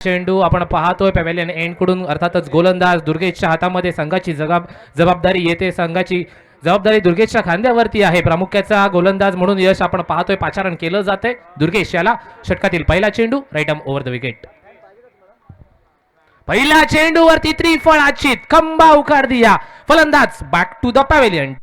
चेंडू आपण पाहतोय पॅव्हेलियन एंड कडून अर्थातच गोलंदाज दुर्गेशच्या हातामध्ये संघाची जबाबदारी येते. संघाची जबाबदारी दुर्गेशच्या खांद्यावरती आहे. प्रामुख्याचा गोलंदाज म्हणून यश आपण पाहतोय पाचारण केलं जाते. दुर्गेश याला षटकातील पहिला चेंडू right arm over the wicket. पहिला चेंडूवरती त्रिफळ आचित खंबा उखाड दिया. फलंदाज बॅक टू द पॅव्हेलियन.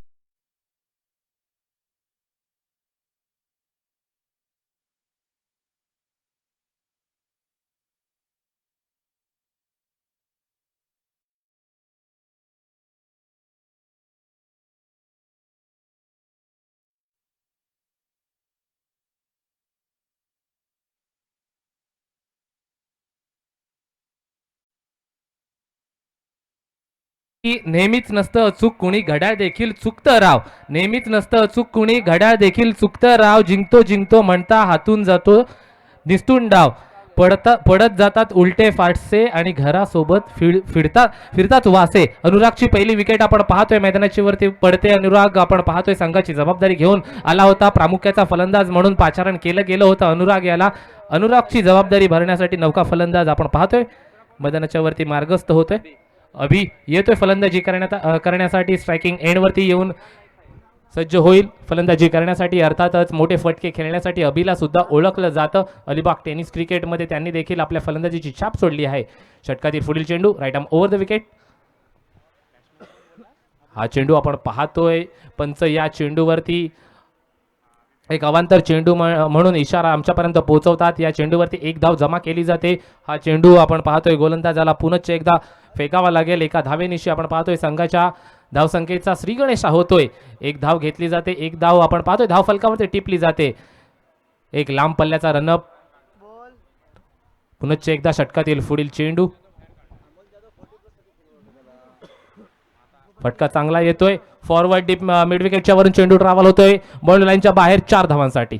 नेहमीच नसतं अचूक कुणी घड्याळ देखील चुकतं राव. नेहमीच नसतं अचूक कुणी घड्याळ देखील चुकतं राव. जिंकतो जिंकतो म्हणता हातून जातो निस्तून डाव. पडत जातात उलटे फाटसे आणि घरासोबत फिरतात वासे. अनुरागची पहिली विकेट आपण पाहतोय. मैदानाची वरती पडते अनुराग. आपण पाहतोय संघाची जबाबदारी घेऊन आला होता. प्रामुख्याचा फलंदाज म्हणून पाचारण केलं गेलं होतं अनुराग याला. अनुरागची जबाबदारी भरण्यासाठी नौका फलंदाज आपण पाहतोय मैदानाच्या वरती मार्गस्थ होतोय. अभि येतोय फलंदाजी करण्यासाठी. स्ट्रायकिंग एंड वरती येऊन सज्ज होईल फलंदाजी करण्यासाठी. अर्थातच मोठे फटके खेळण्यासाठी अभिला सुद्धा ओळखलं जातं. अलिबाग टेनिस क्रिकेटमध्ये त्यांनी देखील आपल्या फलंदाजीची छाप सोडली आहे. षटकातील पुढील चेंडू right arm over the wicket. हा चेंडू आपण पाहतोय. पंच या चेंडूवरती एक अवांतर चेंडू म्हणून इशारा आमच्यापर्यंत पोहोचवतात. या चेंडूवरती एक धाव जमा केली जाते. हा चेंडू आपण पाहतोय गोलंदाजाला पुनश्च एकदा फेकावा लागेल. एका धावेनिशी आपण पाहतोय संघाच्या धावसंख्येचा श्री गणेश होतोय. एक धाव घेतली जाते. एक धाव आपण पाहतोय धाव फलकावरती टिपली जाते. एक लांब पल्ल्याचा रनअप. पुनश्च एकदा षटकातील पुढील चेंडू. फटका चांगला येतोय. फॉरवर्ड डीप मिड विकेटच्या वरून चेंडू ट्रॅव्हल होतोय बॉल लाईनच्या बाहेर 4 धावांसाठी.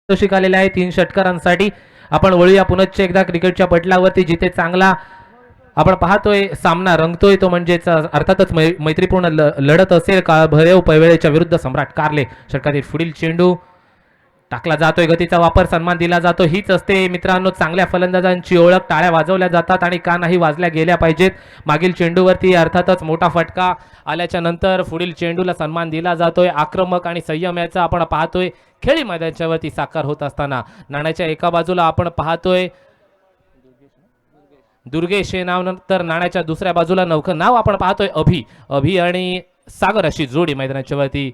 शिकालेले आहे 3 षटकारांसाठी. आपण वळूया पुनश्च एकदा क्रिकेटच्या पटलावरती जिथे चांगला आपण पाहतोय सामना रंगतोय तो म्हणजेच अर्थातच मैत्रीपूर्ण लढत असेल भैरव पवेळेच्या विरुद्ध सम्राट कारले. षटकातील पुढील चेंडू टाकला जातोय. गतीचा वापर सन्मान दिला जातो. हीच असते मित्रांनो चांगल्या फलंदाजांची ओळख. टाळ्या वाजवल्या जातात आणि का नाही वाजल्या गेल्या पाहिजेत. मागील चेंडूवरती अर्थातच मोठा फटका आल्याच्या नंतर पुढील चेंडूला सन्मान दिला जातोय. आक्रमक आणि संयम याचा आपण पाहतोय खेळी मैदानाच्या वरती साकार होत असताना. नाण्याच्या एका बाजूला आपण पाहतोय दुर्गेश हे नाव, नंतर नाण्याच्या दुसऱ्या बाजूला नौकं नाव आपण पाहतोय अभि आणि सागर अशी जोडी मैदानाच्या वरती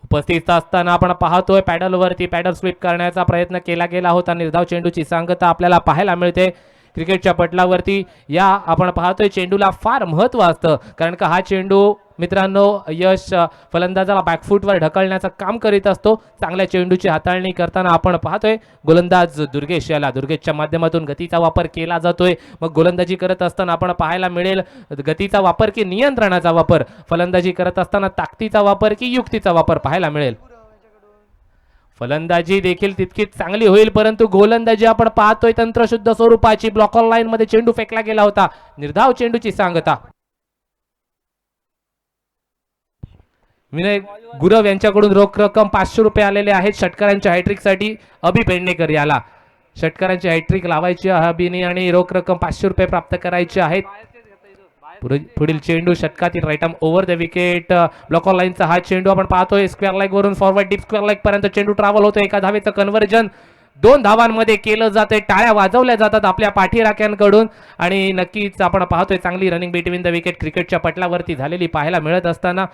उपस्थित असताना आपण पाहतोय. पॅडलवरती पॅडल स्वीप करण्याचा प्रयत्न केला गेला होता. निर्धाव चेंडूची सांगता आपल्याला पाहायला मिळते क्रिकेटच्या पटलावरती. या आपण पाहतोय चेंडूला फार महत्त्व असतं कारण का हा चेंडू मित्रांनो यश फलंदाजाला बॅकफूटवर ढकलण्याचं काम करीत असतो. चांगल्या चेंडूची हाताळणी करताना आपण पाहतोय गोलंदाज दुर्गेश याला दुर्गेशच्या माध्यमातून गतीचा वापर केला जातोय. मग गोलंदाजी करत असताना आपण पाहायला मिळेल गतीचा वापर की नियंत्रणाचा वापर. फलंदाजी करत असताना ताकदीचा वापर की युक्तीचा वापर पाहायला मिळेल. फलंदाजी देखील तितकीच चांगली होईल परंतु गोलंदाजी आपण पाहतोय तंत्रशुद्ध स्वरूपाची. ब्लॉक लाईन मध्ये चेंडू फेकला गेला होता. निर्धाव चेंडूची सांगता. विनय गुरव यांच्याकडून रोख रक्कम 500 रुपये आलेले आहेत षटकारांच्या हॅट्रिक साठी. अभि पेडणेकर याला षटकारांची हॅट्रिक लावायची अभिने आणि रोख रक्कम 500 रुपये प्राप्त करायचे आहेत. पुढील चेंडू षटकातील right arm over the wicket. Block लाईनचा हा चेंडू आपण पाहतोय. स्क्वेअर लेग वरून फॉरवर्ड डीप स्क्वेअर लेग पर्यंत चेंडू ट्रॅव्हल होतो. एका धावेचं कन्व्हर्जन 2 धावांमध्ये केलं जाते. टाळ्या वाजवल्या जातात आपल्या पाठीराख्यांकडून आणि नक्कीच आपण पाहतोय चांगली रनिंग बिटवीन द विकेट क्रिकेटच्या पटलावरती झालेली पाहायला मिळत असताना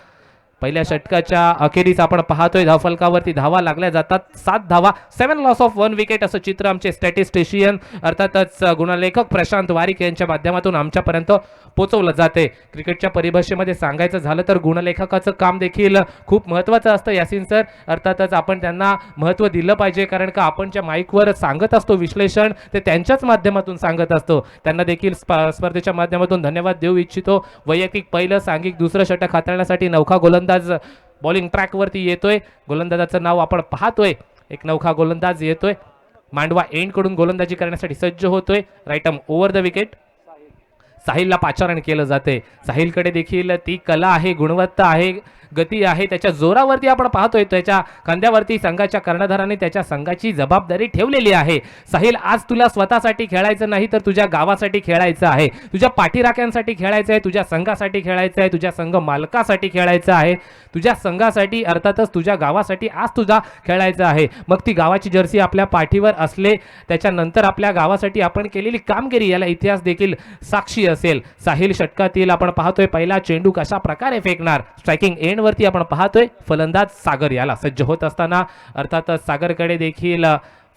पहिल्या षटकाच्या अखेरीस आपण पाहतोय धावफलकावरती धावा लागल्या जातात 7 धावा 7 लॉस ऑफ 1 विकेट असं चित्र आमचे स्टॅटिस्टिशियन अर्थातच गुणलेखक प्रशांत वारिक यांच्या माध्यमातून आमच्यापर्यंत पोहोचवलं जाते. क्रिकेटच्या परिभाषेमध्ये सांगायचं झालं तर गुणलेखकाचं काम देखील खूप महत्त्वाचं असतं यासिन सर. अर्थातच आपण त्यांना महत्त्व दिलं पाहिजे कारण का आपण ज्या माईकवर सांगत असतो विश्लेषण ते त्यांच्याच माध्यमातून सांगत असतो. त्यांना देखील स्पर्धेच्या माध्यमातून धन्यवाद देऊ इच्छितो. वैयक्तिक पहिलं सांघिक दुसरं षटक हाताळण्यासाठी नौखा गोलंदाज बॉलिंग ट्रॅकवरती येतोय. गोलंदाजाचं नाव आपण पाहतोय. एक नौखा गोलंदाज येतोय. मांडवा एंड कडून गोलंदाजी करण्यासाठी सज्ज होतोय. Right arm over the wicket. साहिलला पाचारण केलं जाते. साहिलकडे देखील ती कला आहे, गुणवत्ता आहे, गती आहे. त्याच्या जोरावरती आपण पाहतोय त्याच्या खांद्यावरती संघाच्या कर्णधाराने त्याच्या संघाची जबाबदारी ठेवलेली आहे. साहिल आज तुला स्वतःसाठी खेळायचं नाही तर तुझ्या गावासाठी खेळायचं आहे, तुझ्या पाठीराख्यांसाठी खेळायचं आहे, तुझ्या संघासाठी खेळायचं आहे, तुझ्या संघ मालकासाठी खेळायचं आहे, तुझ्या संघासाठी अर्थातच तुझ्या गावासाठी आज तुझा खेळायचं आहे. मग ती गावाची जर्सी आपल्या पाठीवर असले त्याच्यानंतर आपल्या गावासाठी आपण केलेली कामगिरी याला इतिहास देखील साक्षी असेल. साहिल षटकातील आपण पाहतोय पहिला चेंडू कशा प्रकारे फेकणार. स्ट्रायकिंग एंड वरती आपण पाहतोय फलंदाज सागर याला सज्ज होत असताना अर्थातच सागरकडे देखील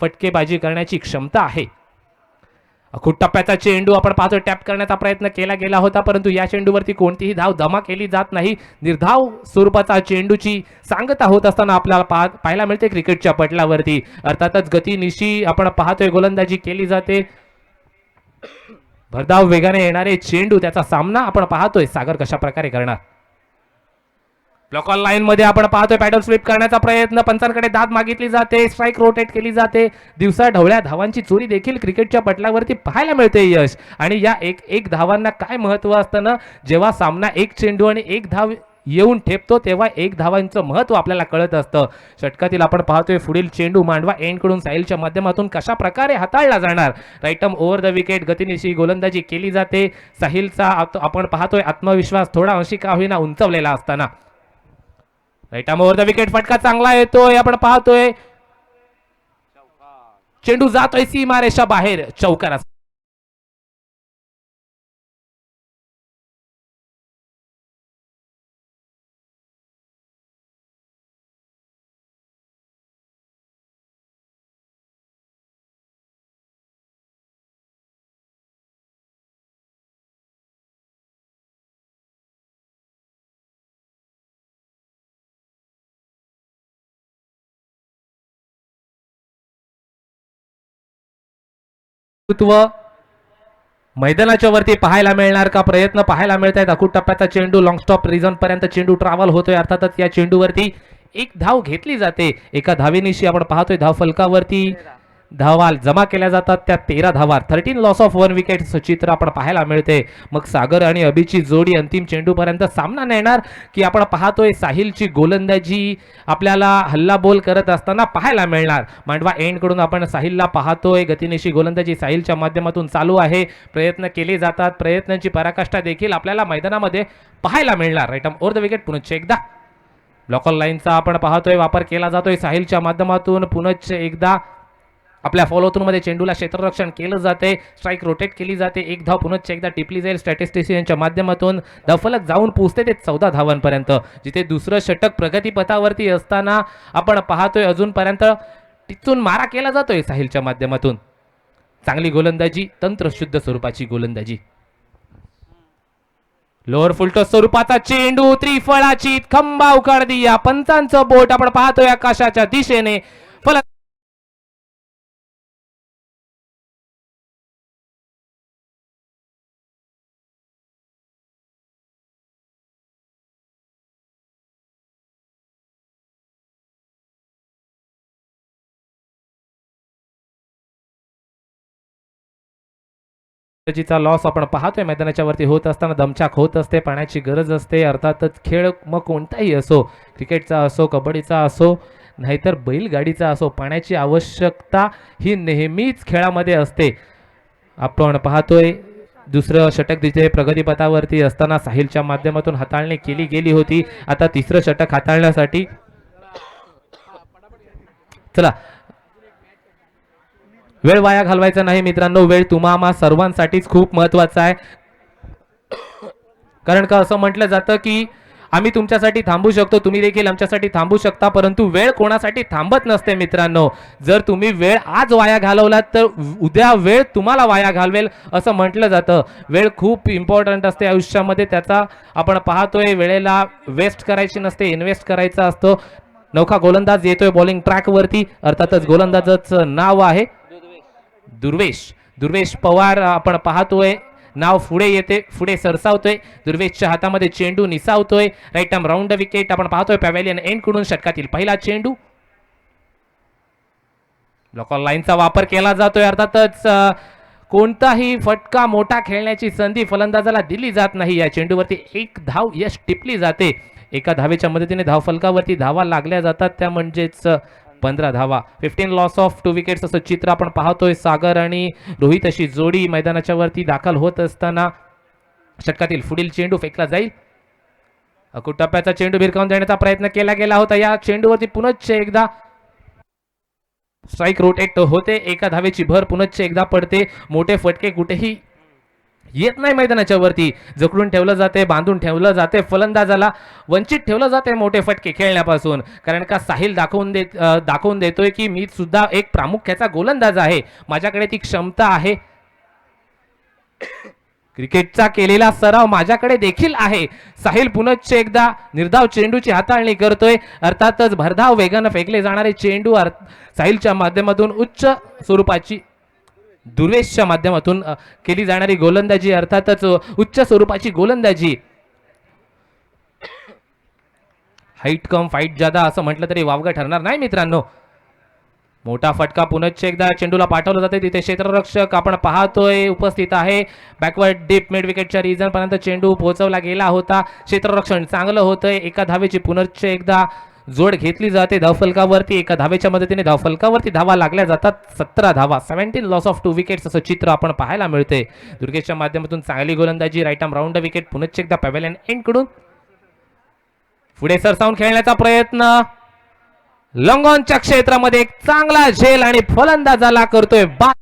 फटकेबाजी करण्याची क्षमता आहे. अखूट टप्प्याचा चेंडू आपण पाहतोय टॅप करण्याचा प्रयत्न केला गेला होता परंतु या चेंडूवरती कोणतीही धाव जमा केली जात नाही. निर्धाव स्वरूपाचा चेंडूची सांगता होत असताना आपल्याला पाहायला मिळते क्रिकेटच्या पटलावरती. अर्थातच गतीनिशी आपण पाहतोय गोलंदाजी केली जाते. भरधाव वेगाने येणारे चेंडू त्याचा सामना आपण पाहतोय सागर कशा प्रकारे करणार. ब्लॉक ऑन लाईन मध्ये आपण पाहतोय पॅडल स्वीप करण्याचा प्रयत्न. पंचांकडे दाद मागितली जाते. स्ट्राईक रोटेट केली जाते. दिवसा ढवळ्या धावांची चोरी देखील क्रिकेटच्या पटलावरती पाहायला मिळते यश. आणि या एक धावांना काय महत्व असतं ना, जेव्हा सामना एक चेंडू आणि एक धाव येऊन ठेपतो तेव्हा एक धावांचं महत्व आपल्याला कळत असतं. षटकातील आपण पाहतोय पुढील चेंडू मांडवा एंड कडून साहिलच्या माध्यमातून कशा प्रकारे हाताळला जाणार. Right arm over the wicket. गतीनिशी गोलंदाजी केली जाते. साहिलचा आपण पाहतोय आत्मविश्वास थोडा अंशी का होईना उंचावलेला असताना. Right arm over the wicket. फटका चांगला येतोय. आपण पाहतोय चेंडू जातोय सीमारेषा बाहेर. चौकार. मैदानाच्या वरती पाहायला मिळणार का. प्रयत्न पाहायला मिळत आहेत. अखूट टप्प्याचा चेंडू लॉंग स्टॉप रिझन पर्यंत चेंडू ट्रॅव्हल होतोय. अर्थातच या चेंडूवरती एक धाव घेतली जाते. एका धावेनिशी आपण पाहतोय धाव फलकावरती धावा जमा केल्या जातात. त्या 13 धावा 13 लॉस ऑफ 1 विकेट चित्र आपण पाहायला मिळते. मग सागर आणि अभिची जोडी अंतिम चेंडूपर्यंत सामना नेणार की आपण पाहतोय साहिलची गोलंदाजी आपल्याला हल्ला बोल करत असताना पाहायला मिळणार. मांडवा एंड कडून आपण साहिलला पाहतोय. गतीनिशी गोलंदाजी साहिलच्या माध्यमातून चालू आहे. प्रयत्न केले जातात. प्रयत्नांची पराकाष्ठा देखील आपल्याला मैदानामध्ये पाहायला मिळणार. Right arm over the wicket. पुनश्च एकदा ब्लॉक ऑन लाईनचा आपण पाहतोय वापर केला जातोय साहिलच्या माध्यमातून. पुनश्च एकदा आपल्या फॉलोथ्रू मध्ये चेंडूला क्षेत्ररक्षण केलं जाते. स्ट्राईक रोटेट केली जाते. एक धाव पुनश्च एकदा टिपली जाईल स्टॅटिस्टिशियनच्या माध्यमातून. धावफलक जाऊन पोहोचते ते 14 धावांपर्यंत. जिथे दुसरं षटक प्रगतीपथावरती असताना आपण पाहतोय अजूनपर्यंत टिचून मारा केला जातोय साहिलच्या माध्यमातून. चांगली गोलंदाजी, तंत्रशुद्ध स्वरूपाची गोलंदाजी. लोअर फुलटॉस स्वरूपाचा चेंडू त्रिफळाची खंबा उखाड दिया. पंचांचं बोट आपण पाहतोय आकाशाच्या दिशेने. फलक चा लॉस आपण पाहतोय मैदानाच्या वरती होत असताना. दमछाक होत असते. पाण्याची गरज असते. अर्थातच खेळ मग कोणताही असो, क्रिकेटचा असो, कबड्डीचा असो, नाहीतर बैलगाडीचा असो, पाण्याची आवश्यकता ही नेहमीच खेळामध्ये असते. आपण पाहतोय दुसरं षटक तिथे प्रगतीपथावरती असताना साहिलच्या माध्यमातून हाताळणी केली गेली होती. आता तिसरं षटक हाताळण्यासाठी चला वेळ वाया घालवायचा नाही मित्रांनो. वेळ तुम्हा सर्वांसाठीच खूप महत्वाचा आहे. कारण का असं म्हटलं जातं की आम्ही तुमच्यासाठी थांबू शकतो, तुम्ही देखील आमच्यासाठी थांबू शकता, परंतु वेळ कोणासाठी थांबत नसते मित्रांनो. जर तुम्ही वेळ आज वाया घालवलात तर उद्या वेळ तुम्हाला वाया घालवेल असं म्हटलं जातं. वेळ खूप इम्पॉर्टंट असते आयुष्यामध्ये, त्याचा आपण पाहतोय वेळेला वेस्ट करायची नसते, इन्व्हेस्ट करायचा असतो. नौका गोलंदाज येतोय बॉलिंग ट्रॅक वरती, अर्थातच गोलंदाजाचं नाव आहे दुर्वेश. दुर्वेश पवार आपण पाहतोय नाव पुढे येते, पुढे सरसावतोय. दुर्वेशच्या हातामध्ये चेंडू निसावतोय. राईट आर्म राऊंड विकेट आपण पाहतोय पॅव्हेलियन एंड कडून षटकातील पहिला चेंडू. लोकल लाईनचा वापर केला जातोय. अर्थातच कोणताही फटका मोठा खेळण्याची संधी फलंदाजाला दिली जात नाही. या चेंडूवरती एक धाव यश टिपली जाते. एका धावेच्या मदतीने धाव फलकावरती धावा लागल्या जातात, त्या म्हणजेच 15 धावा. 15 लॉस ऑफ 2 विकेट्स असं चित्र आपण पाहतोय. सागर आणि रोहित अशी जोडी मैदानाच्या वरती दाखल होत असताना षटकातील पुढील चेंडू फेकला जाईल. टप्प्याचा चेंडू भिरकावून देण्याचा प्रयत्न केला गेला होता. या चेंडूवरती पुनश्च एकदा स्ट्राईक रोटेट होते. एका धावेची भर पुनश्च एकदा पडते. मोठे फटके कुठेही येत नाही मैदानाच्या वरती. जखडून ठेवलं जाते, बांधून ठेवलं जाते, फलंदाजाला वंचित ठेवलं जाते मोठे फटके खेळण्यापासून. कारण का साहिल दाखवून देतोय की मी सुद्धा एक प्रामुख्याचा गोलंदाज आहे, माझ्याकडे ती क्षमता आहे, क्रिकेटचा केलेला सराव माझ्याकडे देखील आहे. साहिल पुनश्च एकदा निर्धाव चेंडूची हाताळणी करतोय. अर्थातच भरधाव वेगानं फेकले जाणारे चेंडू साहिलच्या माध्यमातून उच्च स्वरूपाची, दुर्वेशच्या माध्यमातून केली जाणारी गोलंदाजी, अर्थातच उच्च स्वरूपाची गोलंदाजी. हाईट कम फाईट जादा असं म्हटलं तरी वावगं ठरणार नाही मित्रांनो. मोठा फटका पुनश्च एकदा चेंडूला पाठवलं जाते. तिथे क्षेत्ररक्षक आपण पाहतोय उपस्थित आहे. बॅकवर्ड डीप मिड विकेटच्या रिजन पर्यंत चेंडू पोहोचवला गेला होता. क्षेत्ररक्षण चांगलं होतंय. एका धावेची पुनश्च एकदा जोड घेतली जाते धावफलकावरती. एका धावेच्या मदतीने धावफलकावरती धावा लागल्या जातात. 17 धावा, 17 लॉस ऑफ 2 विकेट्स असं चित्र आपण पाहायला मिळते. दुर्गेशच्या माध्यमातून चांगली गोलंदाजी. राईट आर्म राऊंड विकेट पुनश्च एकदा पॅव्हेलियन एंड कडून पुढे सरसावून खेळण्याचा प्रयत्न. लॉंगॉनच्या क्षेत्रामध्ये एक चांगला झेल आणि फलंदाजाला करतोय बाद.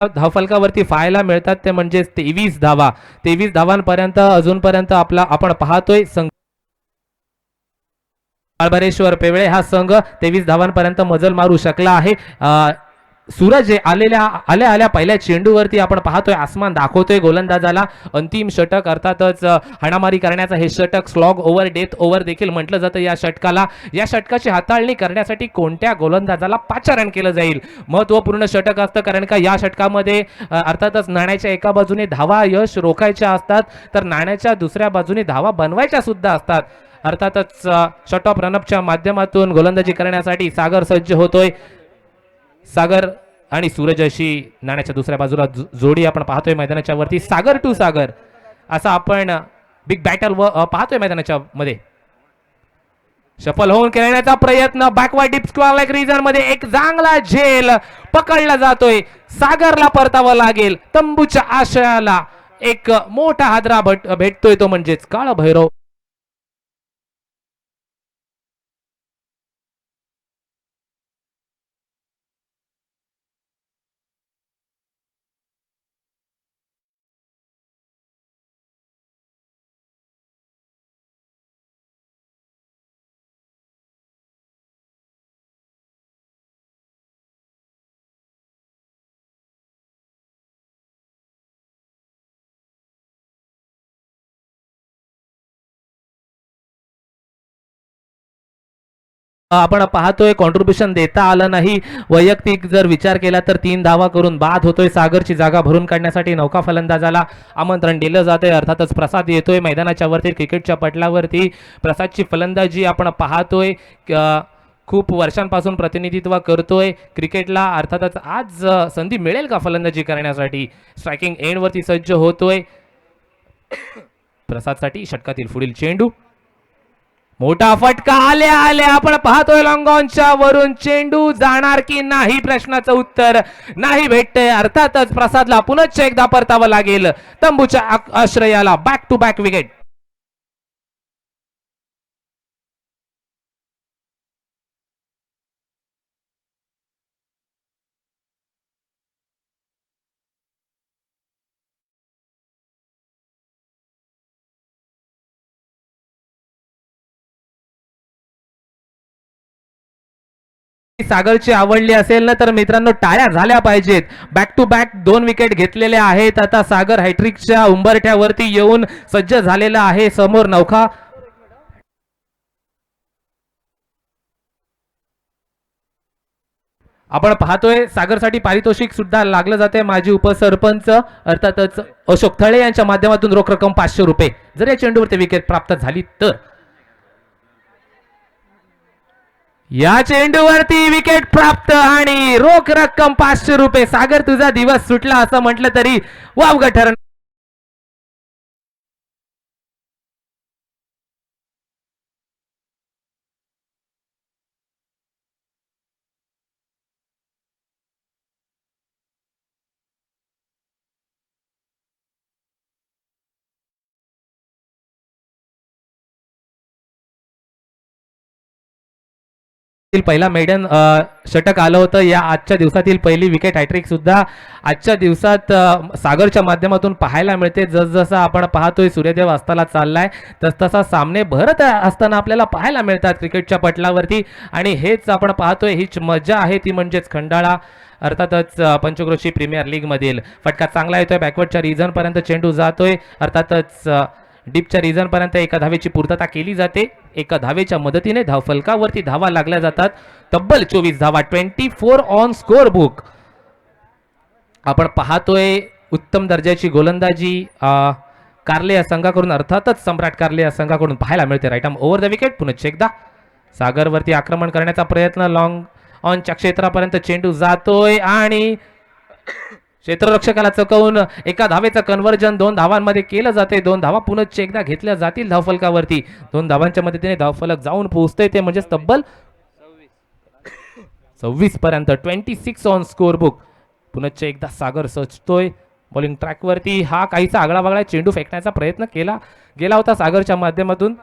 धावफलकावरती पाहायला मिळतात ते म्हणजे 23 धावा. 23 धावांपर्यंत अजूनपर्यंत आपण पाहतोय संघ बाळभरेश्वर पेवळे हा संघ 23 धावांपर्यंत मजल मारू शकला आहे. सूरज आल्या पहिल्या चेंडूवरती आपण पाहतोय आसमान दाखवतोय गोलंदाजाला. अंतिम षटक, अर्थातच हाणामारी करण्याचा हे षटक स्लॉग ओव्हर, डेथ ओव्हर देखील म्हटलं जातं या षटकाला. या षटकाची हाताळणी करण्यासाठी कोणत्या गोलंदाजाला पाचारण केलं जाईल, महत्वपूर्ण षटक असतं. कारण का या षटकामध्ये अर्थातच नाण्याच्या एका बाजूने धावा यश रोखायच्या असतात, तर नाण्याच्या दुसऱ्या बाजूने धावा बनवायच्या सुद्धा असतात. अर्थातच शॉट ऑफ रनअपच्या माध्यमातून गोलंदाजी करण्यासाठी सागर सज्ज होतोय. सागर आणि सूरज अशी नाण्याच्या दुसऱ्या बाजूला जोडी आपण पाहतोय मैदानाच्या वरती. सागर टू सागर असा आपण बिग बॅटल पाहतोय मैदानाच्या मध्ये. सफल होऊन खेळण्याचा प्रयत्न. Backward deep square leg region मध्ये एक चांगला झेल पकडला जातोय. सागरला परतावं लागेल. तंबूच्या आशयाला एक मोठा हादरा भेटतोय, तो म्हणजेच काळ भैरव. आपण पाहतोय कॉन्ट्रीब्युशन देता आलं नाही. वैयक्तिक जर विचार केला तर 3 धावा करून बाद होतोय. सागरची जागा भरून काढण्यासाठी नौका फलंदाजाला आमंत्रण दिलं जाते. अर्थातच प्रसाद येतोय मैदानाच्या वरती क्रिकेटच्या पटलावरती. प्रसादची फलंदाजी आपण पाहतोय, खूप वर्षांपासून प्रतिनिधित्व करतोय क्रिकेटला. अर्थातच आज संधी मिळेल का फलंदाजी करण्यासाठी. स्ट्रायकिंग एंडवरती सज्ज होतोय प्रसादसाठी. षटकातील पुढील चेंडू, मोठा फटका आल्या आल्या आपण पाहतोय लॉंग ऑनच्या वरून चेंडू जाणार की नाही प्रश्नाचं उत्तर नाही भेटतंय. अर्थातच प्रसादला पुनश्च एकदा परतावं लागेल तंबूच्या आश्रयाला. Back to back wicket. सागरची आवडली असेल ना तर मित्रांनो टाळ्या झाल्या पाहिजेत. बॅक टू बॅक 2 विकेट घेतलेल्या आहेत. आता सागर हॅट्रिकच्या उंबरठ्यावरती येऊन सज्ज झालेला आहे. समोर नौका. आपण पाहतोय सागरसाठी पारितोषिक सुद्धा लागलं जाते. माजी उपसरपंच अर्थातच अशोक थळे यांच्या माध्यमातून रोख रक्कम 500 रुपये जर या चेंडूवरती विकेट प्राप्त झाली तर. या चेंडूवरती विकेट प्राप्त आणि रोख रक्कम 500 रुपये. सागर तुझा दिवस सुटला असं म्हटलं तरी वावगं ठरणार. पहिला मेडन षटक आलं होतं. या आजच्या दिवसातील पहिली विकेट हॅट्रिक सुद्धा आजच्या दिवसात सागरच्या माध्यमातून पाहायला मिळते. जसजसं आपण पाहतोय सूर्यदेव अस्ताला चाललाय तसतसा सामने भरत असताना आपल्याला पाहायला मिळतात क्रिकेटच्या पटलावरती. आणि हेच आपण पाहतोय, हीच मजा आहे ती म्हणजेच खंडाळा अर्थातच पंचक्रोशी प्रीमियर लीग मधील. फटका चांगला येतोय बॅकवर्डच्या रिझन पर्यंत चेंडू जातोय. अर्थातच डीपच्या रिझन पर्यंत एका धावेची पूर्तता केली जाते. एका धावेच्या मदतीने धावफलकावरती धावा लागल्या जातात. तब्बल 24 धावा, 24 ऑन स्कोर बुक. आपण पाहतोय उत्तम दर्जाची गोलंदाजी कारले या संघाकडून, अर्थातच सम्राट कारले या संघाकडून पाहायला मिळते. Right arm over the wicket. पुन्हा एकदा सागरवरती आक्रमण करण्याचा प्रयत्न. लॉंग ऑनच्या क्षेत्रापर्यंत चेंडू जातोय आणि क्षेत्ररक्षकाला चकवून एका धावेचं कन्व्हर्जन 2 धावांमध्ये केलं जाते. 2 धावा पुनश्च एकदा घेतल्या जातील धावफलकावरती. 2 धावांच्या मदतीने धावफलक जाऊन पोहोचते ते म्हणजे तब्बल 26 पर्यंत. 26 ऑन स्कोर बुक. पुनश्च एकदा सागर सचतोय बॉलिंग ट्रॅकवरती. हा काहीसा आगळा वागळा चेंडू फेकण्याचा प्रयत्न केला गेला होता सागरच्या माध्यमातून.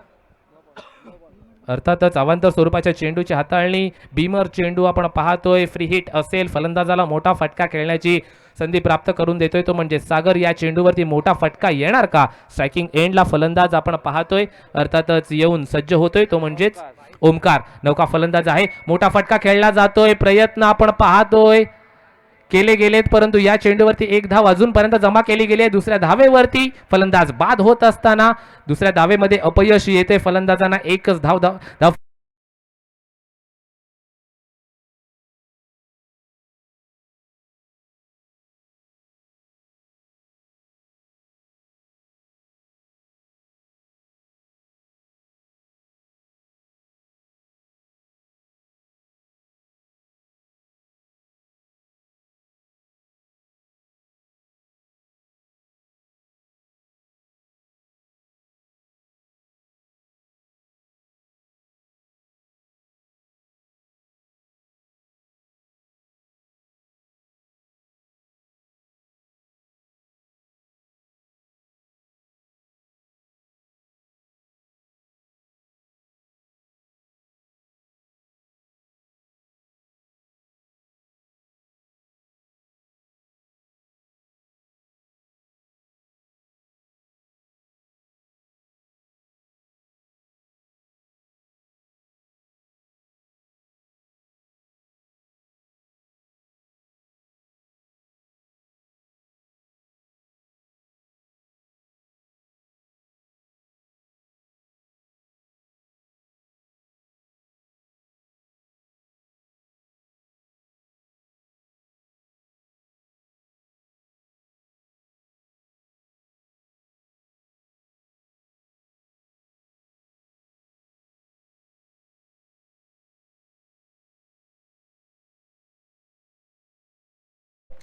अर्थातच अवांतर स्वरूपाच्या चेंडूची हाताळणी. बीमर चेंडू आपण पाहतोय. फ्री हिट असेल. फलंदाजाला मोठा फटका खेळण्याची संधी प्राप्त करून देतोय तो म्हणजे सागर. या चेंडूवरती मोठा फटका येणार का. स्ट्रायकिंग एंडला फलंदाज आपण पाहतोय अर्थातच येऊन सज्ज होतोय तो म्हणजेच ओमकार. नौका फलंदाज आहे. मोठा फटका खेळला जातोय. प्रयत्न आपण पाहतोय केले गेलेत परंतु या चेंडूवरती 1 धाव अजूनपर्यंत जमा केली गेली आहे. दुसऱ्या धावेवरती फलंदाज बाद होत असताना दुसऱ्या धावेमध्ये अपयश येते फलंदाजांना. एकच धाव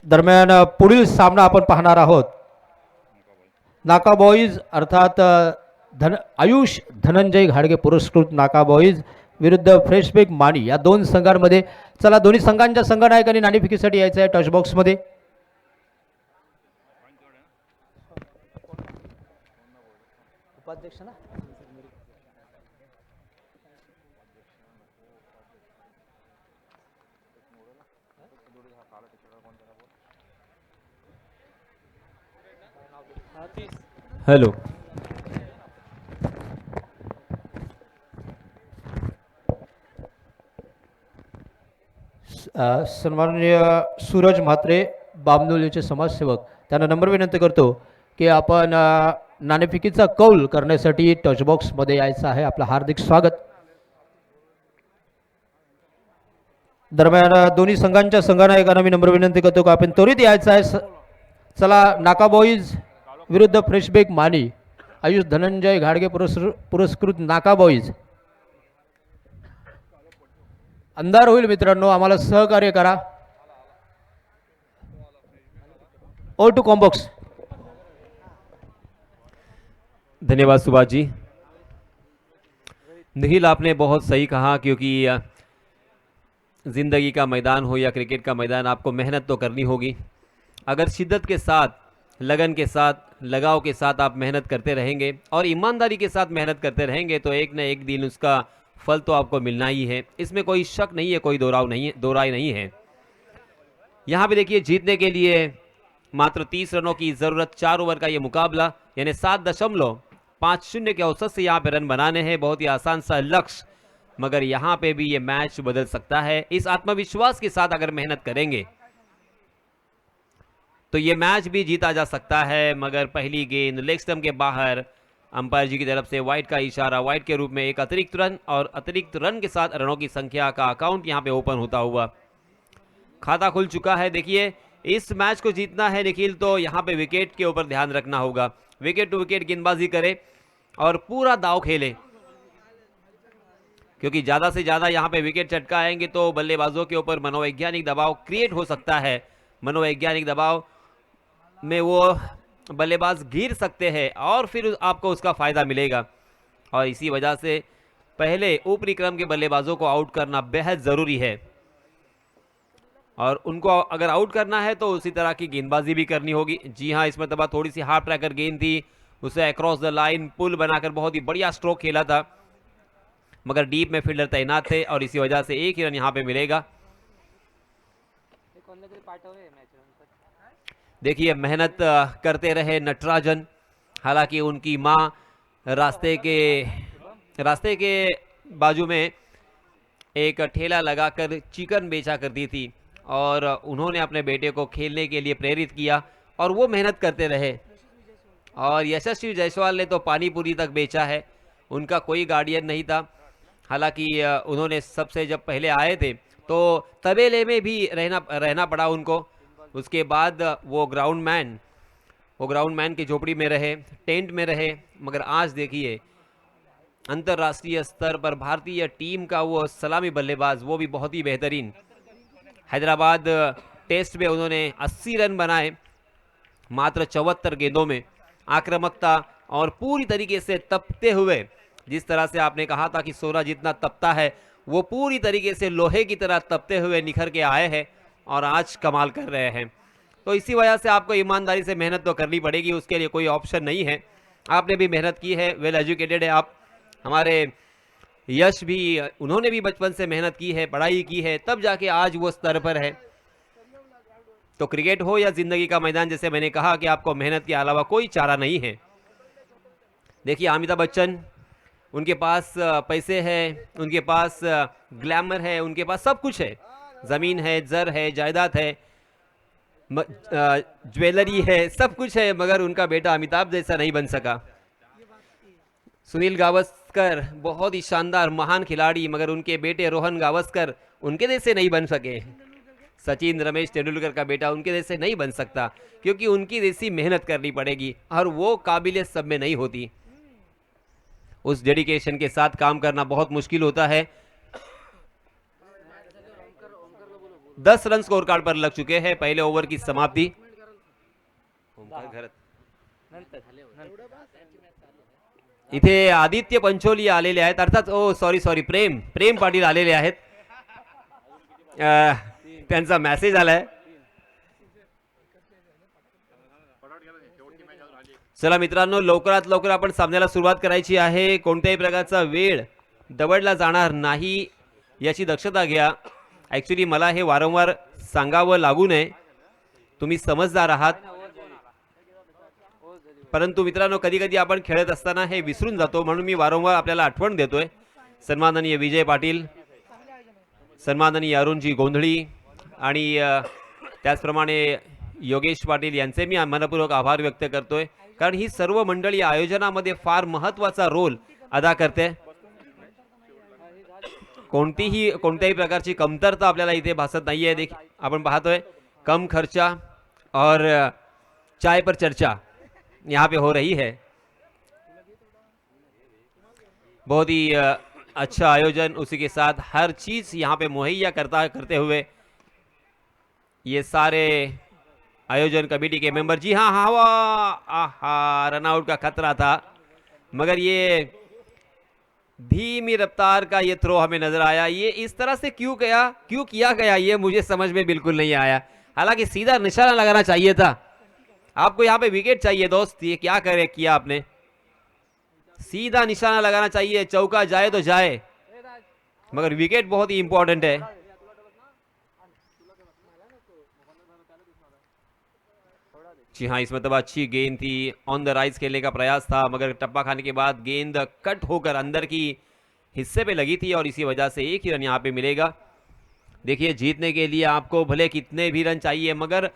दरम्यान पुढील सामना आपण पाहणार आहोत. नाका बॉईज अर्थात आयुष धनंजय घाडगे पुरस्कृत नाका बॉईज विरुद्ध फ्रेशबेक मानी या दोन संघांमध्ये. चला दोन्ही संघांच्या संघनायकांनी नाणेफेकीसाठी यायचं आहे टच बॉक्समध्ये. उपाध्यक्ष ना हेलो. सन्माननीय सूरज म्हात्रे बामनोलीचे समाजसेवक त्यांना नंबर विनंती करतो की आपण नाणेफेकीचा कौल करण्यासाठी टच बॉक्समध्ये यायचं आहे. आपलं हार्दिक स्वागत. दरम्यान दोन्ही संघांच्या संघनायकांना मी नंबर विनंती करतो की आपण त्वरित यायचं आहे. चला नाका बॉईज विरुद्ध फ्रेशबेक मानी आयुष धनंजय घाडगे पुरस्कृत नाका बॉईज. अंधार होईल मित्रांनो, आम्हाला सहकार्य करा. ओ टू कॉम्बॉक्स. धन्यवाद सुभाष जी. निखिल, आपने बहुत सही कहा, क्योंकि ज़िंदगी का मैदान हो या क्रिकेट का मैदान, आपको मेहनत तो करनी होगी. अगर शिद्दत के साथ, लगन के साथ, लगाव के साथ आप मेहनत करते रहेंगे और ईमानदारी के साथ मेहनत करते रहेंगे तो एक न एक दिन उसका फल तो आपको मिलना ही है. इसमें कोई शक नहीं है, कोई दो राय नहीं है. यहाँ पे देखिए, जीतने के लिए मात्र 30 रनों की ज़रूरत. 4 ओवर का ये मुकाबला, यानी 7.50 के औसत से यहाँ पे रन बनाने हैं. बहुत ही आसान सा लक्ष्य, मगर यहाँ पे भी ये मैच बदल सकता है. इस आत्मविश्वास के साथ अगर मेहनत करेंगे तो ये मैच भी जीता जा सकता है. मगर पहली गेंद लेग स्टंप के बाहर, अंपायर जी की तरफ से वाइड का इशारा, वाइड के रूप में एक अतिरिक्त रन, और अतिरिक्त रन के साथ रनों की संख्या का अकाउंट यहाँ पे ओपन होता हुआ खाता खुल चुका है. देखिए, इस मैच को जीतना है निखिल, तो यहाँ पे विकेट के ऊपर ध्यान रखना होगा. विकेट टू विकेट गेंदबाजी करे और पूरा दाव खेले, क्योंकि ज़्यादा से ज़्यादा यहाँ पे विकेट चटकाएंगे तो बल्लेबाजों के ऊपर मनोवैज्ञानिक दबाव क्रिएट हो सकता है. मनोवैज्ञानिक दबाव में वो बल्लेबाज गिर सकते हैं और फिर आपको उसका फ़ायदा मिलेगा. और इसी वजह से पहले ऊपरी क्रम के बल्लेबाजों को आउट करना बेहद ज़रूरी है. और उनको अगर आउट करना है तो उसी तरह की गेंदबाजी भी करनी होगी. जी हाँ, इस मरतबा थोड़ी सी हार्ड ट्रैकर गेंद थी, उसे अक्रॉस द लाइन पुल बनाकर बहुत ही बढ़िया स्ट्रोक खेला था, मगर डीप में फील्डर तैनात थे और इसी वजह से एक ही रन यहाँ पे मिलेगा. देखिए, मेहनत करते रहे नटराजन. हालांकि उनकी माँ रास्ते के बाजू में एक ठेला लगाकर चिकन बेचा करती थी और उन्होंने अपने बेटे को खेलने के लिए प्रेरित किया और वो मेहनत करते रहे. और यशस्वी जायसवाल ने तो पानी पूरी तक बेचा है, उनका कोई गार्डियन नहीं था. हालांकि उन्होंने सबसे जब पहले आए थे तो तबेले में भी रहना पड़ा उनको. उसके बाद वो ग्राउंड मैन की झोपड़ी में रहे, टेंट में रहे. मगर आज देखिए, अंतर्राष्ट्रीय स्तर पर भारतीय टीम का वो सलामी बल्लेबाज, वो भी बहुत ही बेहतरीन. हैदराबाद टेस्ट में उन्होंने 80 रन बनाए मात्र 74 गेंदों में. आक्रामकता और पूरी तरीके से तपते हुए, जिस तरह से आपने कहा था कि सोना जितना तपता है, वो पूरी तरीके से लोहे की तरह तपते हुए निखर के आए हैं और आज कमाल कर रहे हैं. तो इसी वजह से आपको ईमानदारी से मेहनत तो करनी पड़ेगी, उसके लिए कोई ऑप्शन नहीं है. आपने भी मेहनत की है, वेल एजुकेटेड है आप. हमारे यश भी, उन्होंने भी बचपन से मेहनत की है, पढ़ाई की है, तब जाके आज वो स्तर पर है. तो क्रिकेट हो या जिंदगी का मैदान, जैसे मैंने कहा कि आपको मेहनत के अलावा कोई चारा नहीं है. देखिए, अमिताभ बच्चन, उनके पास पैसे हैं, उनके पास ग्लैमर है, उनके पास सब कुछ है. ज़मीन है, ज़र है, जायदाद है, ज्वेलरी है, सब कुछ है, मगर उनका बेटा अमिताभ जैसा नहीं बन सका. सुनील गावस्कर बहुत ही शानदार महान खिलाड़ी, मगर उनके बेटे रोहन गावस्कर उनके जैसे नहीं बन सके. सचिन, रमेश तेंदुलकर का बेटा उनके जैसे नहीं बन सकता, क्योंकि उनकी जैसी मेहनत करनी पड़ेगी और वो काबिलियत सब में नहीं होती. उस डेडिकेशन के साथ काम करना बहुत मुश्किल होता है. 10 रन स्कोर कार्ड पर लग चुके हैं। पहले ओव्हर की समाप्ती। इथे आदित्य पंचोली आलेले आहेत, अर्थात सॉरी प्रेम पाटील आलेले आहेत. त्यांचा मेसेज आलाय. चला मित्रांनो, लवकरात लवकर आपण सामन्याला सुरुवात करायची आहे. कोणत्याही प्रकारचा वेळ दवडला जाणार नाही याची दक्षता घ्या. ॲक्च्युली मला हे वारंवार सांगावं लागू नये, तुम्ही समजदार आहात, परंतु मित्रांनो कधी कधी आपण खेळत असताना हे विसरून जातो, म्हणून मी वारंवार आपल्याला आठवण देतोय. सन्माननीय विजय पाटील, सन्माननीय अरुणजी गोंधळी आणि त्याचप्रमाणे योगेश पाटील यांचे मी मनपूर्वक आभार व्यक्त करतोय, कारण ही सर्व मंडळी आयोजनामध्ये फार महत्त्वाचा रोल अदा करते. कोणत्याही प्रकारची कमतरता आपल्याला इथे भासत नाहीये. देखील आपण पाहतोय कम खर्चा और चाय पर चर्चा यहाँ पे हो रही है. बहुत ही अच्छा आयोजन, उसी के साथ हर चीज यहाँ पे मुहैया करते हुए ये सारे आयोजन कमेटी के मेंबर. जी हाँ, हवा आहा, रनआउट का खतरा था, मगर ये धीमी रफ्तार का ये थ्रो हमें नजर आया. ये इस तरह से क्यों किया गया ये मुझे समझ में बिल्कुल नहीं आया. हालांकि सीधा निशाना लगाना चाहिए था. आपको यहाँ पे विकेट चाहिए दोस्त, ये क्या किया आपने. सीधा निशाना लगाना चाहिए, चौका जाए तो जाए, मगर विकेट बहुत ही इंपॉर्टेंट है. जी हाँ, इस मतलब अच्छी गेंद थी, ऑन द राइज खेलने का प्रयास था, मगर टप्पा खाने के बाद गेंद कट होकर अंदर की हिस्से पे लगी थी और इसी वजह से एक ही रन यहाँ पे मिलेगा. देखिए, जीतने के लिए आपको भले कितने भी रन चाहिए, मगर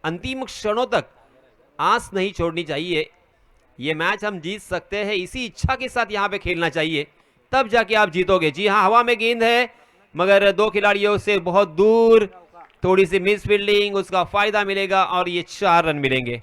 अंतिम क्षणों तक आस नहीं छोड़नी चाहिए. ये मैच हम जीत सकते हैं, इसी इच्छा के साथ यहाँ पे खेलना चाहिए, तब जाके आप जीतोगे. जी हाँ, हवा में गेंद है, मगर दो खिलाड़ियों से बहुत दूर, थोड़ी सी मिस फील्डिंग, उसका फायदा मिलेगा और ये 4 रन मिलेंगे.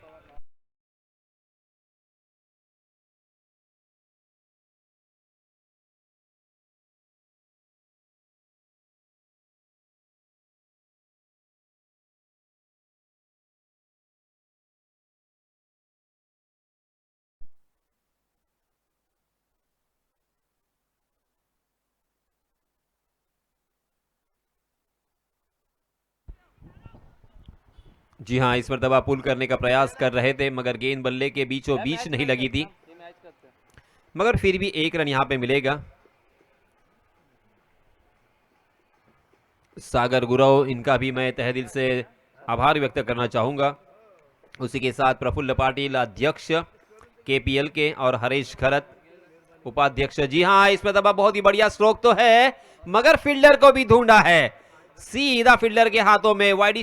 जी हाँ, इस मरतबा पुल करने का प्रयास कर रहे थे, मगर गेंद बल्ले के बीचों बीच नहीं लगी थी, मगर फिर भी 1 रन यहाँ पे मिलेगा. सागर गुरव, इनका भी मैं तहे दिल से आभार व्यक्त करना चाहूंगा. उसी के साथ प्रफुल्ल पाटिल अध्यक्ष केपीएल के और हरीश खरत उपाध्यक्ष. जी हाँ, इस मरतबा बहुत ही बढ़िया स्ट्रोक तो है, मगर फील्डर को भी ढूंढा है, सीधा फील्डर के हाथों में. वाइड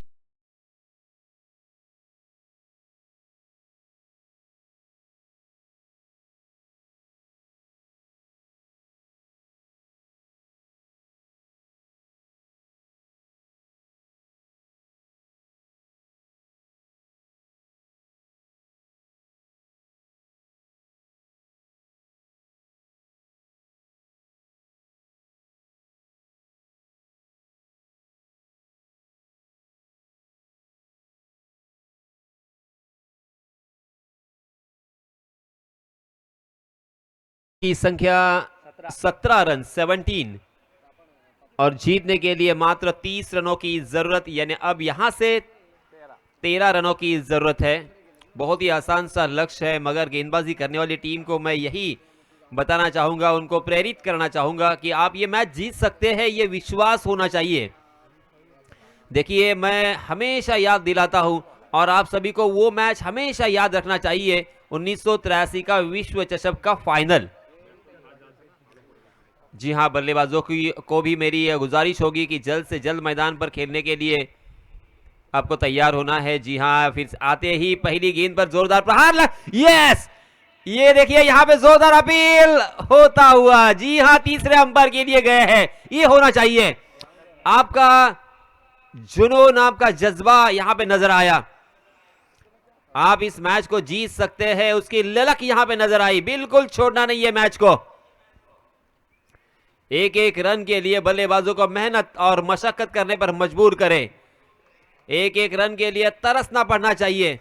की संख्या 17 रन 17 और जीतने के लिए मात्र 30 रनों की जरूरत, यानी अब यहां से 13 रनों की जरूरत है. बहुत ही आसान सा लक्ष्य है, मगर गेंदबाजी करने वाली टीम को मैं यही बताना चाहूंगा, उनको प्रेरित करना चाहूंगा कि आप ये मैच जीत सकते हैं, ये विश्वास होना चाहिए. देखिए, मैं हमेशा याद दिलाता हूं और आप सभी को वो मैच हमेशा याद रखना चाहिए, 1983 का विश्व चषक का फाइनल. जी हाँ, बल्लेबाजों को भी मेरी गुजारिश होगी कि जल्द से जल्द मैदान पर खेलने के लिए आपको तैयार होना है. जी हाँ, फिर आते ही पहली गेंद पर जोरदार प्रहार. यस, ये देखिए यहाँ पे जोरदार अपील होता हुआ. जी हाँ, तीसरे अंपायर के लिए गए हैं, ये होना चाहिए. आपका जुनून, आपका जज्बा यहां पे नजर आया. आप इस मैच को जीत सकते हैं, उसकी ललक यहां पे नजर आई. बिल्कुल छोड़ना नहीं है मैच को. एक एक रन के लिए बल्लेबाजों को मेहनत और मशक्कत करने पर मजबूर करें। एक एक रन के लिए तरसना पड़ना चाहिए,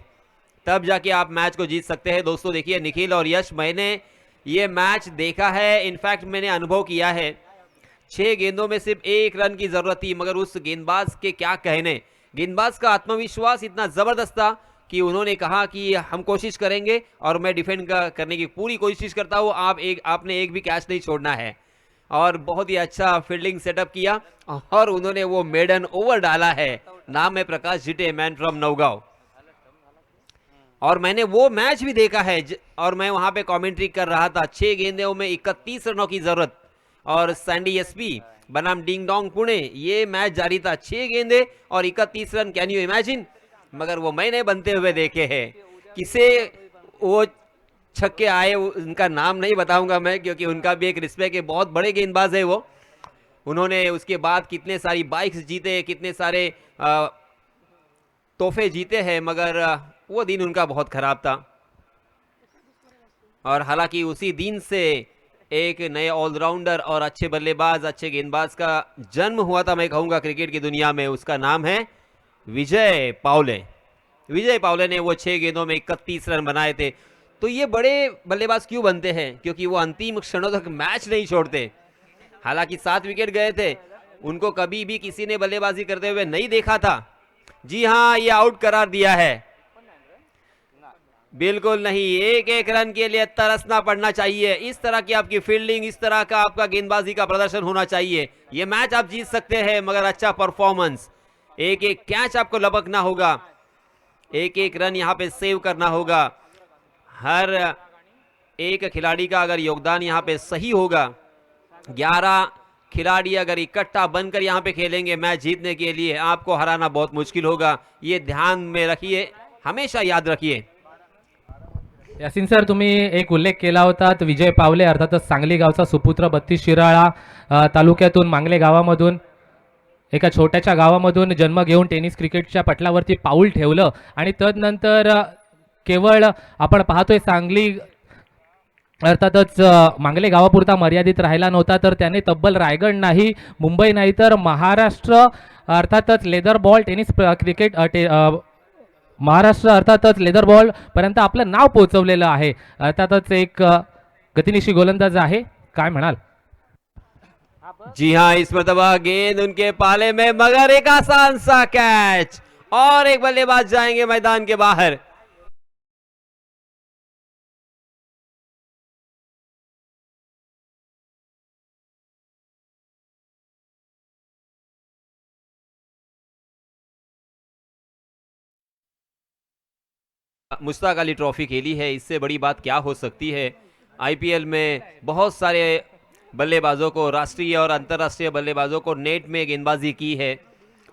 तब जाके आप मैच को जीत सकते हैं। दोस्तों देखिए निखिल और यश, मैंने ये मैच देखा है, इनफैक्ट मैंने अनुभव किया है। 6 गेंदों में सिर्फ 1 रन की जरूरत थी, मगर उस गेंदबाज के क्या कहने, गेंदबाज का आत्मविश्वास इतना जबरदस्त था कि उन्होंने कहा कि हम कोशिश करेंगे और मैं डिफेंड करने की पूरी कोशिश करता हूं, आपने एक भी कैच नहीं छोड़ना है। और बहुत ही अच्छा फील्डिंग सेटअप किया और उन्होंने वो मेडन ओवर डाला है। नाम है प्रकाश जिटे, मैन फ्रॉम नौगांव। और मैंने वो मैच भी देखा है और मैं वहां पे कमेंट्री कर रहा था। 6 गेंदों में 31 रनों की जरूरत और सैंडी एसपी बनाम डिंग डोंग पुणे, ये मैच जारी था। 6 गेंदे और 31 रन, कैन यू इमेजिन। मगर वो मैंने बनते हुए देखे हैं। किसे वो छक्के आए उनका नाम नहीं बताऊंगा मैं, क्योंकि उनका भी एक रिस्पेक्ट है, बहुत बड़े गेंदबाज है वो। उन्होंने उसके बाद कितने सारी बाइक्स जीते, कितने सारे तोहफे जीते हैं, मगर वो दिन उनका बहुत खराब था। और हालांकि उसी दिन से एक नए ऑलराउंडर और अच्छे बल्लेबाज, अच्छे गेंदबाज का जन्म हुआ था, मैं कहूंगा क्रिकेट की दुनिया में। उसका नाम है विजय पावले। विजय पावले ने वो 6 गेंदों में 31 रन बनाए थे। तो ये बड़े बल्लेबाज क्यों बनते हैं? क्योंकि वो अंतिम क्षणों तक मैच नहीं छोड़ते। हालांकि 7 विकेट गए थे, उनको कभी भी किसी ने बल्लेबाजी करते हुए नहीं देखा था। जी हां, ये आउट करार दिया है। बिल्कुल नहीं, एक एक रन के लिए तरसना पड़ना चाहिए। इस तरह की आपकी फील्डिंग, इस तरह का आपका गेंदबाजी का प्रदर्शन होना चाहिए। ये मैच आप जीत सकते हैं, मगर अच्छा परफॉर्मेंस, एक एक कैच आपको लपकना होगा, एक एक रन यहां पे सेव करना होगा। हर एक खिलाड़ी का अगर योगदान यहां पे सही होगा, 11 खिलाड़ी अगर इकट्ठा बनकर यहां पे खेलेंगे मैच जीतने के लिए, आपको हराना बहुत मुश्किल होगा। ये ध्यान में रखिए, हमेशा याद रखिए। यासिन सर, तुम्ही एक उल्लेख केला होता विजय पावले, अर्थातच सांगली गावचा सुपुत्र, 32 शिराळा तालुक्यातून, मांगले गावामधून, एका छोट्याशा गावामधून जन्म घेऊन टेनिस क्रिकेटच्या पटलावरती पाऊल ठेवलं आणि तदनंतर केवळ आपण पाहतोय सांगली अर्थातच मांगले गावापुरता मर्यादित राहिला नव्हता, तर त्याने तब्बल रायगड नाही, मुंबई नाही, तर महाराष्ट्र अर्थातच leather ball tennis cricket Maharashtra अर्थातच लेदर बॉल पर्यंत आपलं नाव पोहोचवलेलं आहे। अर्थातच एक गतिनिशी गोलंदाज आहे, काय म्हणाल? जी हां, इस मरतबा गेंद उनके पाले में, मगर एक आसान सा कैच और एक बल्लेबाज जाएंगे मैदान के बाहर। मुश्ताक अली ट्रॉफी खेली है, इससे बड़ी बात क्या हो सकती है। आईपीएल में बहुत सारे बल्लेबाजों को, राष्ट्रीय और अंतर्राष्ट्रीय बल्लेबाजों को नेट में गेंदबाजी की है।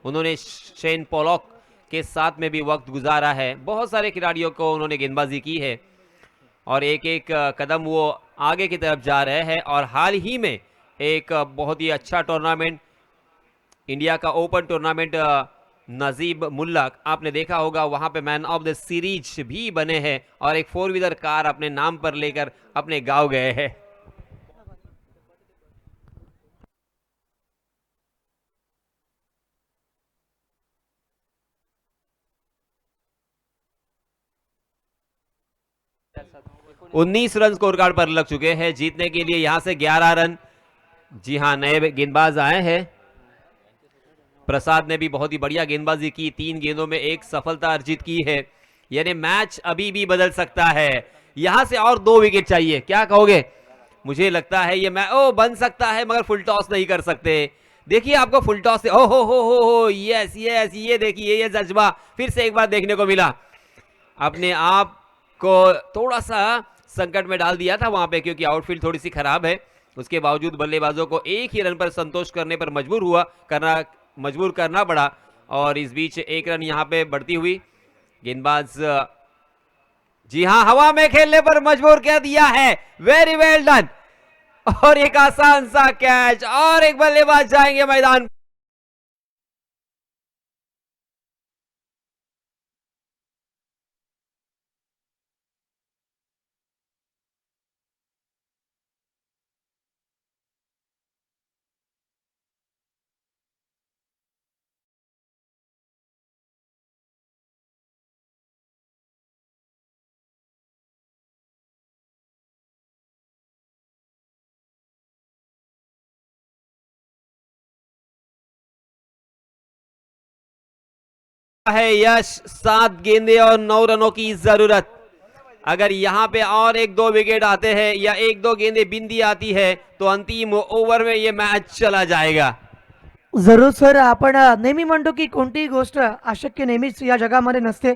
उन्होंने शेन पॉलॉक के साथ में भी वक्त गुजारा है। बहुत सारे खिलाड़ियों को उन्होंने गेंदबाजी की है और एक एक कदम वो आगे की तरफ जा रहे हैं। और हाल ही में एक बहुत ही अच्छा टूर्नामेंट, इंडिया का ओपन टूर्नामेंट, नजीब मुल्लक, आपने देखा होगा, वहां पे मैन ऑफ द सीरीज भी बने हैं और एक 4 व्हीलर कार अपने नाम पर लेकर अपने गांव गए हैं। उन्नीस रन स्कोर कार्ड पर लग चुके हैं जीतने के लिए, यहां से 11 रन। जी हां, नए गेंदबाज आए हैं। प्रसाद ने भी बहुत ही बढ़िया गेंदबाजी की, 3 गेंदों में 1 सफलता अर्जित की है। यानी मैच अभी भी बदल सकता है। यहां से और 2 विकेट चाहिए, क्या कहोगे? मुझे लगता है ये मैच बन सकता है, मगर फुल टॉस नहीं कर सकते। देखिए आपको फुल टॉस से हो यस यस, ये देखिए ये जज्बा फिर से एक बार देखने को मिला। अपने आप को थोड़ा सा संकट में डाल दिया था वहां पे, क्योंकि आउटफील्ड थोड़ी सी खराब है। उसके बावजूद बल्लेबाजों को एक ही रन पर संतोष करने पर मजबूर करना पड़ा। और इस बीच 1 रन यहां पे बढ़ती हुई गेंदबाज, जी हां, हवा में खेलने पर मजबूर कर दिया है। वेरी वेल डन। और एक आसान सा कैच और एक बल्लेबाज जाएंगे मैदान। है यश, 7 गेंदे और 9 रनों की जरूरत। अगर यहाँ पे और 1-2 विकेट आते हैं या 1-2 गेंदे बिंदी आती है तो अंतिम ओव्हर में ये मैच चला जाएगा। जरूर सर, आपण नेहमी म्हणतो की कोणतीही गोष्ट अशक्य नेहमीच या जगामध्ये नसते.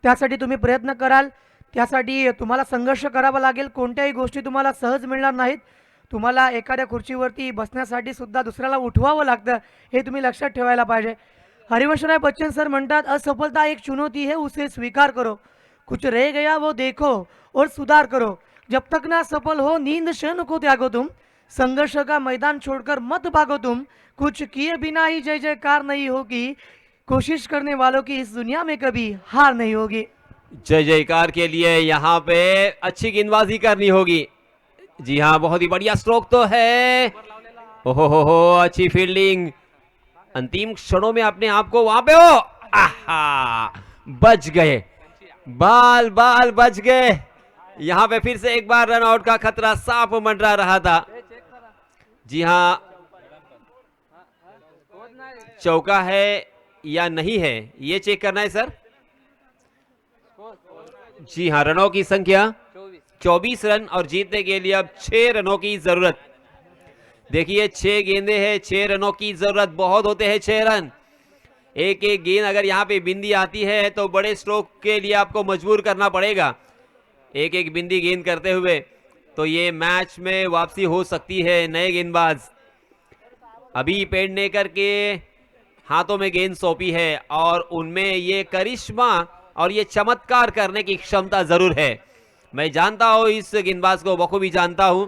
त्यासाठी तुम्ही प्रयत्न कराल, त्यासाठी तुम्हाला संघर्ष करावा लागेल. कोणत्याही गोष्टी तुम्हाला सहज मिळणार नाहीत. तुम्हाला एखाद्या खुर्चीवरती बसण्यासाठी सुद्धा दुसऱ्याला उठवावं लागतं, हे तुम्ही लक्षात ठेवायला पाहिजे. हरिवंशराय बच्चन सर म्हणतात, असफलता एक चुनौती है, उसे स्वीकार करो. कुछ रह गया वो देखो और सुधार करो. जब तक ना सफल हो नींद शैन को त्यागो तुम. संघर्ष का मैदान छोड़कर मत भागो तुम. कुछ किए बिना ही जय जयकार नहीं होगी. कोशिश करने वालों की इस दुनिया में कभी हार नहीं होगी. जय जयकार के लिए यहाँ पे अच्छी गेंदबाजी करनी होगी। जी हाँ, बहुत ही बढ़िया स्ट्रोक तो है। हो, अच्छी फील्डिंग। अंतिम क्षणों में अपने आप को वहां पे हो, आहा, बच गए, बाल बच गए। यहाँ पे फिर से एक बार रन आउट का खतरा साफ मंडरा रहा था। जी हाँ, चौका है या नहीं है ये चेक करना है सर। जी हाँ, रनों की संख्या 24 रन और जीतने के लिए अब 6 रनों की जरूरत। देखिए 6 गेंदे हैं, 6 रनों की जरूरत। बहुत होते हैं 6 रन। एक एक गेंद अगर यहाँ पे बिंदी आती है तो बड़े स्ट्रोक के लिए आपको मजबूर करना पड़ेगा। एक एक बिंदी गेंद करते हुए तो ये मैच में वापसी हो सकती है। नए गेंदबाज अभी पेडनेकर के हाथों में गेंद सौंपी है और उनमें ये करिश्मा और ये चमत्कार करने की क्षमता जरूर है। मैं जानता हूं, इस गेंदबाज को बखूबी जानता हूं।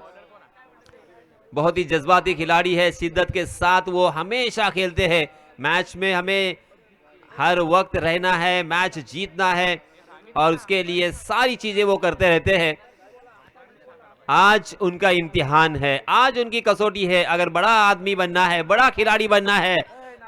बहुत ही जज्बाती खिलाड़ी है, शिद्दत के साथ वो हमेशा खेलते हैं। मैच में हमें हर वक्त रहना है, मैच जीतना है और उसके लिए सारी चीजें वो करते रहते हैं। आज उनका इम्तिहान है, आज उनकी कसौटी है। अगर बड़ा आदमी बनना है, बड़ा खिलाड़ी बनना है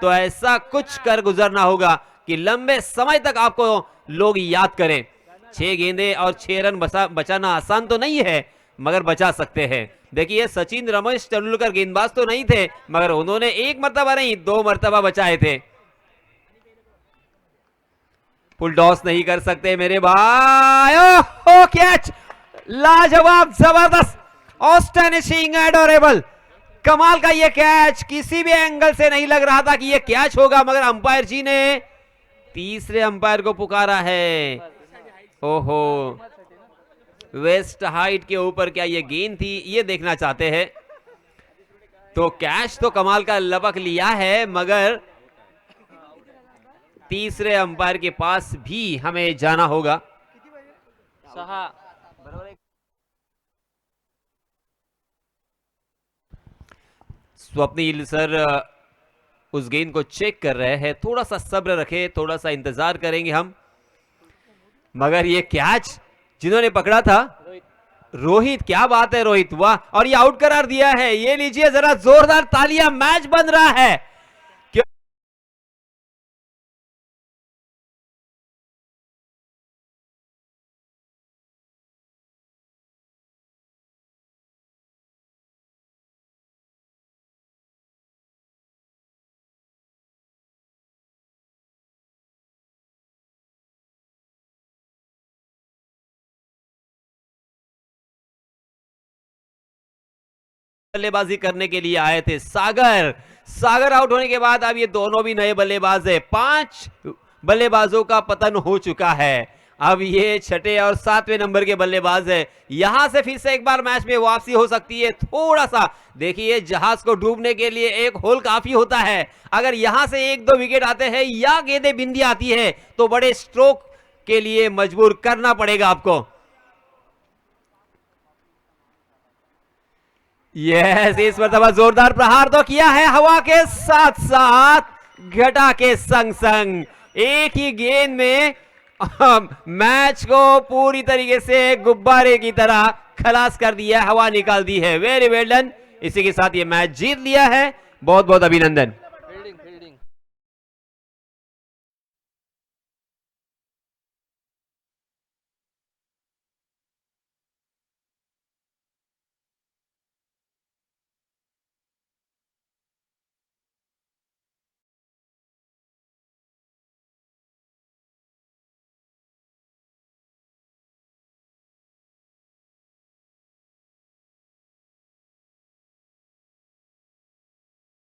तो ऐसा कुछ कर गुजरना होगा कि लंबे समय तक आपको लोग याद करें। 6 गेंदे और 6 रन बचाना आसान तो नहीं है, मगर बचा सकते हैं। देखिए सचिन रमेश तेंदुलकर गेंदबाज तो नहीं थे, मगर उन्होंने 1 मर्तबा नहीं 2 मर्तबा बचाए थे। फुल टॉस नहीं कर सकते मेरे भाई। ओ कैच, लाजवाब, जबरदस्त, ऑस्टनिशिंग, एडोरेबल। कमाल का ये कैच, किसी भी एंगल से नहीं लग रहा था कि ये कैच होगा, मगर अंपायर जी ने तीसरे अंपायर को पुकारा है। ओहो, वेस्ट हाइट के ऊपर क्या ये गेंद थी, ये देखना चाहते हैं। तो कैच तो कमाल का लपक लिया है, मगर तीसरे अंपायर के पास भी हमें जाना होगा। स्वप्निल सर उस गेंद को चेक कर रहे हैं। थोड़ा सा सब्र रखे, थोड़ा सा इंतजार करेंगे हम। मगर ये कैच जिन्होंने पकड़ा था, रोहित, क्या बात है रोहित, वाह। और ये आउट करार दिया है। ये लीजिए जरा जोरदार तालियां, मैच बन रहा है। बल्लेबाजी करने के लिए आए थे सागर आउट होने के बाद अब ये दोनों भी नए बल्लेबाज है। 5 बल्लेबाजों का पतन हो चुका है। अब ये 6 और 7वें नंबर के बल्लेबाज है। यहां से फिर से एक बार मैच में वापसी हो सकती है। थोड़ा सा देखिए, जहाज को डूबने के लिए एक होल काफी होता है। अगर यहां से 1-2 विकेट आते हैं या गेंदें बिंदी आती है तो बड़े स्ट्रोक के लिए मजबूर करना पड़ेगा आपको। यस, इस मरतबा जोरदार प्रहार तो किया है, हवा के साथ साथ घटा के संग संग। एक ही गेंद में मैच को पूरी तरीके से गुब्बारे की तरह खलास कर दिया, हवा निकाल दी है। वेरी वेल डन। इसी के साथ ये मैच जीत लिया है। बहुत बहुत अभिनंदन।